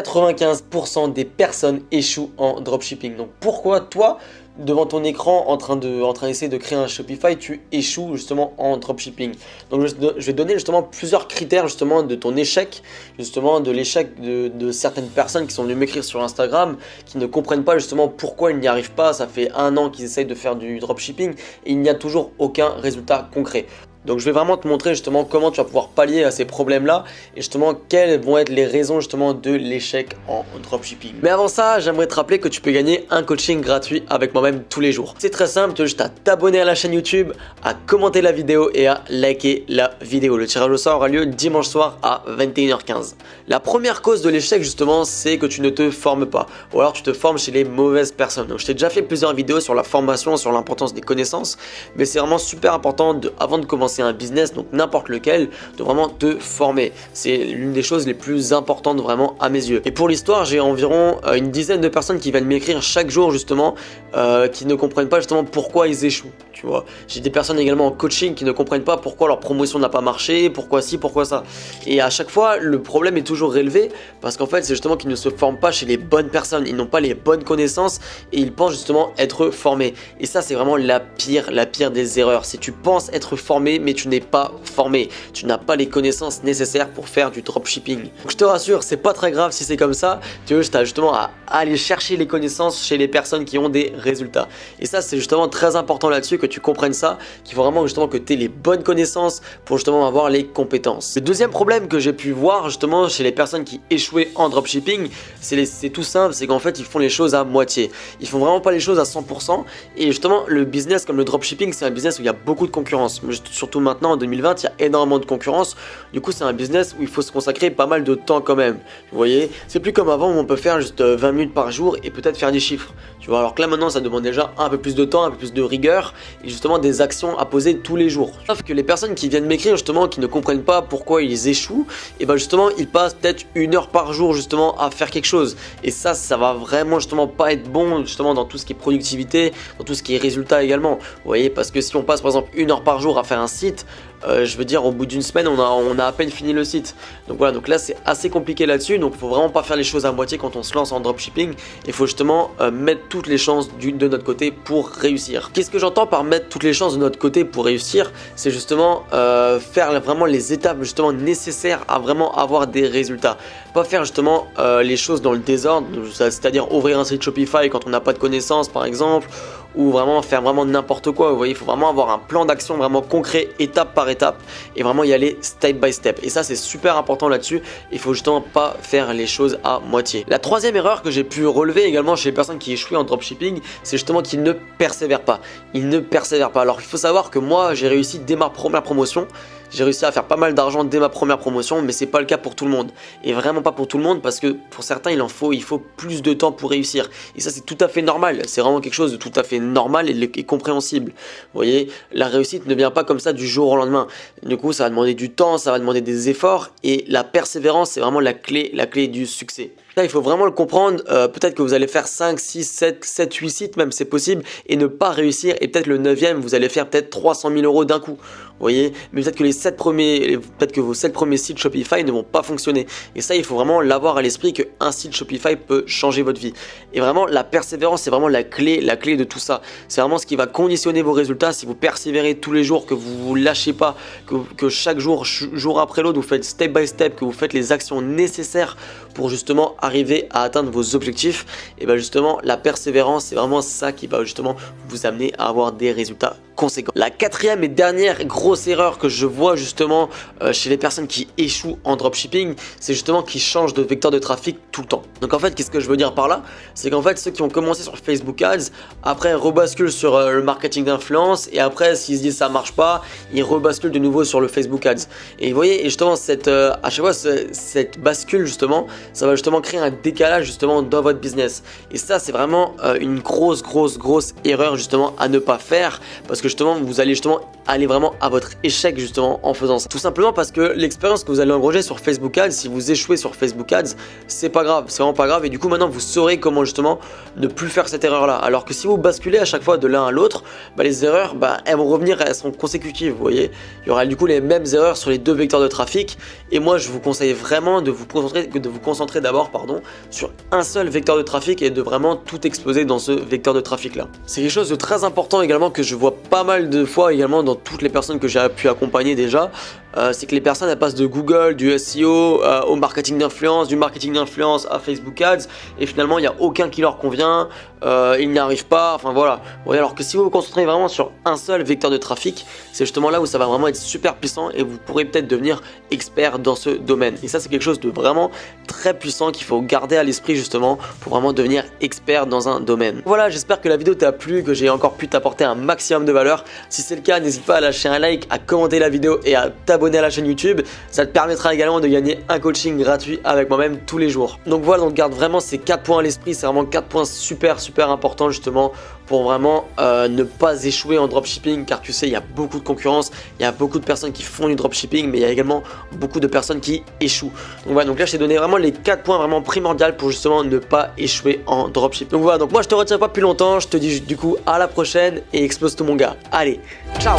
95% des personnes échouent en dropshipping. Donc pourquoi toi, devant ton écran, en train d'essayer de créer un Shopify, tu échoues justement en dropshipping? Donc je vais donner justement plusieurs critères justement de ton échec, justement de l'échec de certaines personnes qui sont venues m'écrire sur Instagram, qui ne comprennent pas justement pourquoi ils n'y arrivent pas. Ça fait 1 an qu'ils essayent de faire du dropshipping et il n'y a toujours aucun résultat concret. Donc je vais vraiment te montrer justement comment tu vas pouvoir pallier à ces problèmes-là et justement quelles vont être les raisons justement de l'échec en dropshipping. Mais avant ça, j'aimerais te rappeler que tu peux gagner un coaching gratuit avec moi-même tous les jours. C'est très simple, tu as juste à t'abonner à la chaîne YouTube, à commenter la vidéo et à liker la vidéo. Le tirage au sort aura lieu dimanche soir à 21h15. La première cause de l'échec justement, c'est que tu ne te formes pas ou alors tu te formes chez les mauvaises personnes. Donc je t'ai déjà fait plusieurs vidéos sur la formation, sur l'importance des connaissances, mais c'est vraiment super important avant de commencer un business, donc n'importe lequel, de vraiment te former. C'est l'une des choses les plus importantes vraiment à mes yeux. Et pour l'histoire, j'ai environ une dizaine de personnes qui viennent m'écrire chaque jour justement, qui ne comprennent pas justement pourquoi ils échouent. Tu vois, j'ai des personnes également en coaching qui ne comprennent pas pourquoi leur promotion n'a pas marché, pourquoi ci, pourquoi ça. Et à chaque fois, le problème est toujours relevé parce qu'en fait, c'est justement qu'ils ne se forment pas chez les bonnes personnes, ils n'ont pas les bonnes connaissances et ils pensent justement être formés. Et ça, c'est vraiment la pire des erreurs. Si tu penses être formé, mais tu n'es pas formé, tu n'as pas les connaissances nécessaires pour faire du dropshipping. Donc je te rassure, c'est pas très grave si c'est comme ça. Tu as justement à aller chercher les connaissances chez les personnes qui ont des résultats. Et ça, c'est justement très important là-dessus que tu comprennes ça, qu'il faut vraiment justement que tu aies les bonnes connaissances pour justement avoir les compétences. Le deuxième problème que j'ai pu voir justement chez les personnes qui échouaient en dropshipping, c'est tout simple, c'est qu'en fait ils font les choses à moitié. Ils font vraiment pas les choses à 100%. Et justement, le business comme le dropshipping, c'est un business où il y a beaucoup de concurrence. Surtout maintenant en 2020, il y a énormément de concurrence. Du coup, c'est un business où il faut se consacrer pas mal de temps quand même. Vous voyez, c'est plus comme avant où on peut faire juste 20 minutes par jour et peut-être faire des chiffres. Tu vois, alors que là maintenant, ça demande déjà un peu plus de temps, un peu plus de rigueur et justement des actions à poser tous les jours. Sauf que les personnes qui viennent m'écrire justement, qui ne comprennent pas pourquoi ils échouent, et ben justement, ils passent peut-être 1 heure par jour justement à faire quelque chose. Et ça va vraiment justement pas être bon justement dans tout ce qui est productivité, dans tout ce qui est résultat également. Vous voyez, parce que si on passe par exemple 1 heure par jour à faire un site, je veux dire au bout d'une semaine on a à peine fini le site. Donc voilà, donc là c'est assez compliqué là-dessus. Donc faut vraiment pas faire les choses à moitié quand on se lance en dropshipping. Il faut justement mettre toutes les chances de notre côté pour réussir. Qu'est-ce que j'entends par mettre toutes les chances de notre côté pour réussir? C'est justement faire vraiment les étapes justement nécessaires à vraiment avoir des résultats. Pas faire justement les choses dans le désordre, c'est-à-dire ouvrir un site Shopify quand on n'a pas de connaissances par exemple, ou vraiment faire vraiment n'importe quoi. Vous voyez, il faut vraiment avoir un plan d'action vraiment concret, étape par étape, et vraiment y aller step by step. Et ça, c'est super important là-dessus. Il faut justement pas faire les choses à moitié. La troisième erreur que j'ai pu relever également chez les personnes qui échouent en dropshipping, c'est justement qu'ils ne persévèrent pas. Ils ne persévèrent pas. Alors, il faut savoir que moi, j'ai réussi dès ma première promotion. J'ai réussi à faire pas mal d'argent dès ma première promotion, mais c'est pas le cas pour tout le monde. Et vraiment pas pour tout le monde, parce que pour certains, il faut plus de temps pour réussir. Et ça, c'est tout à fait normal. C'est vraiment quelque chose de tout à fait normal et compréhensible. Vous voyez, la réussite ne vient pas comme ça du jour au lendemain. Du coup, ça va demander du temps, ça va demander des efforts. Et la persévérance, c'est vraiment la clé du succès. Là, il faut vraiment le comprendre. Peut-être que vous allez faire 5, 6, 7, 8 sites, même c'est possible, et ne pas réussir. Et peut-être le 9e, vous allez faire peut-être 300 000 euros d'un coup. Vous voyez, mais peut-être que vos 7 premiers sites Shopify ne vont pas fonctionner. Et ça, il faut vraiment l'avoir à l'esprit qu'un site Shopify peut changer votre vie. Et vraiment, la persévérance, c'est vraiment la clé de tout ça. C'est vraiment ce qui va conditionner vos résultats. Si vous persévérez tous les jours, que vous vous lâchez pas, que chaque jour après l'autre, vous faites step by step, que vous faites les actions nécessaires pour justement arriver à atteindre vos objectifs, et bien justement, la persévérance, c'est vraiment ça qui va justement vous amener à avoir des résultats conséquents. La quatrième et dernière grosse erreur que je vois justement chez les personnes qui échouent en dropshipping, c'est justement qu'ils changent de vecteur de trafic tout le temps. Donc en fait, qu'est-ce que je veux dire par là? C'est qu'en fait, ceux qui ont commencé sur Facebook Ads, après rebasculent sur le marketing d'influence, et après, s'ils se disent ça marche pas, ils rebasculent de nouveau sur le Facebook Ads. Et vous voyez, et justement, à chaque fois, cette bascule justement, ça va justement créer un décalage justement dans votre business. Et ça, c'est vraiment une grosse erreur justement à ne pas faire, parce que justement vous allez justement aller vraiment à votre échec justement en faisant ça. Tout simplement parce que l'expérience que vous allez engranger sur Facebook Ads, si vous échouez sur Facebook Ads, c'est pas grave, c'est vraiment pas grave, et du coup maintenant vous saurez comment justement ne plus faire cette erreur là. Alors que si vous basculez à chaque fois de l'un à l'autre, les erreurs elles vont revenir, elles seront consécutives, vous voyez. Il y aura du coup les mêmes erreurs sur les deux vecteurs de trafic, et moi je vous conseille vraiment de vous concentrer d'abord sur un seul vecteur de trafic et de vraiment tout exploser dans ce vecteur de trafic là. C'est quelque chose de très important également que je vois pas mal de fois également dans toutes les personnes que j'ai pu accompagner déjà. C'est que les personnes elles passent de Google, du SEO au marketing d'influence, du marketing d'influence à Facebook Ads, et finalement il n'y a aucun qui leur convient, ils n'y arrivent pas, enfin voilà. Bon, alors que si vous vous concentrez vraiment sur un seul vecteur de trafic, c'est justement là où ça va vraiment être super puissant et vous pourrez peut-être devenir expert dans ce domaine. Et ça c'est quelque chose de vraiment très puissant qu'il faut garder à l'esprit justement pour vraiment devenir expert dans un domaine. Voilà, j'espère que la vidéo t'a plu, que j'ai encore pu t'apporter un maximum de valeur. Si c'est le cas, n'hésite pas à lâcher un like, à commenter la vidéo et à t'abonner à la chaîne YouTube. Ça te permettra également de gagner un coaching gratuit avec moi-même tous les jours. Donc voilà, donc garde vraiment ces 4 points à l'esprit. C'est vraiment 4 points super importants justement pour vraiment ne pas échouer en dropshipping, car tu sais il y a beaucoup de concurrence, il y a beaucoup de personnes qui font du dropshipping, mais il y a également beaucoup de personnes qui échouent. Donc voilà, donc là je t'ai donné vraiment les 4 points vraiment primordiaux pour justement ne pas échouer en dropshipping. Donc voilà, donc moi je te retiens pas plus longtemps, je te dis du coup à la prochaine et explose tout mon gars. Allez, ciao.